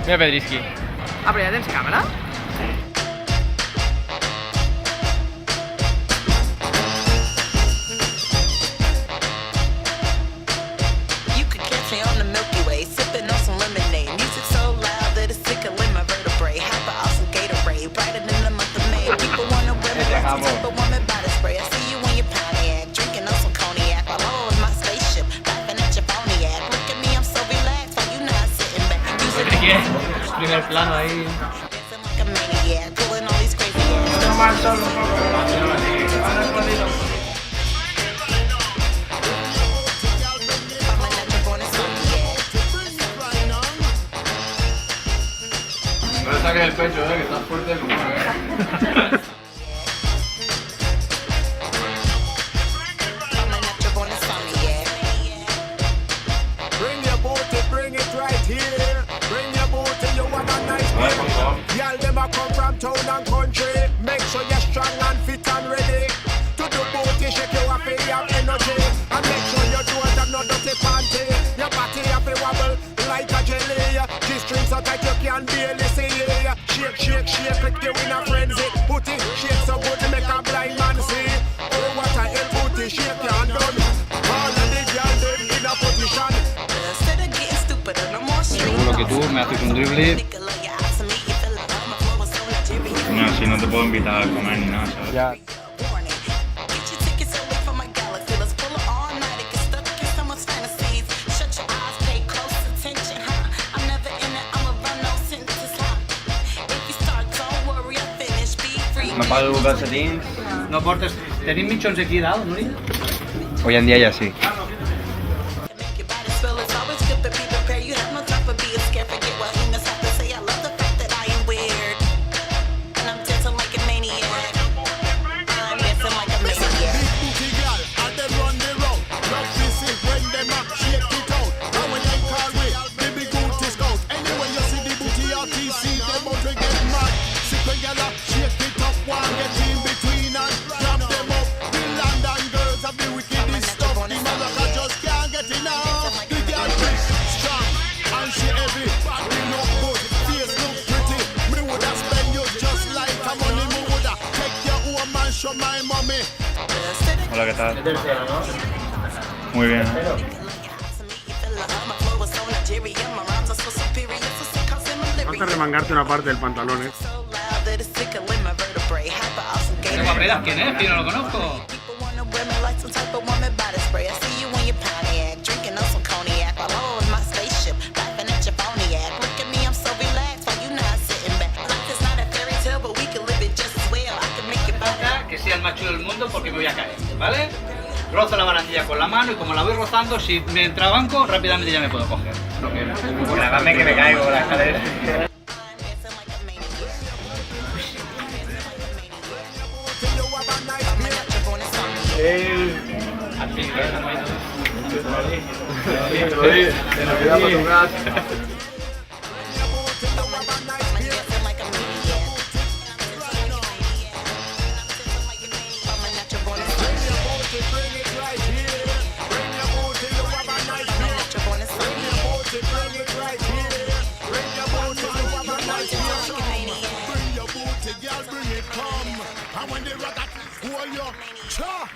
Mira Pedrisky. Ah, però ja tens càmera? You could catch me on the Milky Way, sipping on some lemonade. Music so loud that it's tickling my vertebrae. Hyper awesome Gatorade, brighter than the month of May. People wanna wear me like some type of woman body spray. I see you in your Pontiac, drinking on some cognac while I'm on my spaceship, laughing at your phoniac. Look at me, I'm so relaxed, while you not sitting back. Using Primer plano ahí. dancing like a maniac, pulling all these crazy ass. I'm a natural born insomniac. No le saques el pecho, que estás fuerte como I'm a natural born insomniac. Bring your booty, bring it right here. Bring your booty, you have a nice day. Y'all them a come from town and country. Make sure you're strong and fit and ready. To do booty, shake you up, you have energy. And make sure you don't have no dirty panty. Your body have to wobble like a jelly. G-string so tight you can barely see. Shake, shake, shake like you in a frenzy. Booty, shake so good to make a blind man see. Oh, what a hell booty, shake your hand done. All of the girls them in a position. Instead of getting stupider, no more strings. Seguro que tú me haces un drible. Nicola, you're out to me, you feel like I'm a flow, so Nigerian. No, si no te puedo invitar a comer ni nada, ¿sabes? Ya. Warning. Get your tickets early for my galaxy. Let's pull it all night and get stuck in someone's fantasies. Shut your eyes, pay close attention, huh? I'm never in it, I'ma run no sentences, huh? If you start, don't worry, I'll finish. Be free. Me pago el calcetín. No portes. Tenim mitjons aquí dalt, Nuri? Hoy en día ya sí. To make your body swell, it's always good to be prepared. You have no time for being scared. Forget what he must have to say. I love the fact that I am weird. And I'm dancing like a maniac. I'm dancing like a maniac. Big booty girl, and them run the road. Love to see when them up, shake it out. And when they call me, the big booty scout. Anyway, you see the booty RTC, them out to get mad. Sick when y'all shake it up, one get in between and drop them up. The London girls have the wickedest stuff. The motherfucker just can't get enough. The girl big, strong, and she heavy. Body look good, face look pretty. Me woulda spend you just like a money. Me woulda take your home and show my mommy. Hola, ¿qué tal? Muy bien. Falta remangarte una parte del pantalón, Tengo aprietas. ¿Quién es? Yo no lo conozco. Que sea el más chulo del mundo porque me voy a caer, ¿vale? Rozo la barandilla con la mano y como la voy rozando, si me entrabanco, rápidamente ya me puedo coger. Dame que me caigo por la escalera. And when they rock that, who are you? Cha!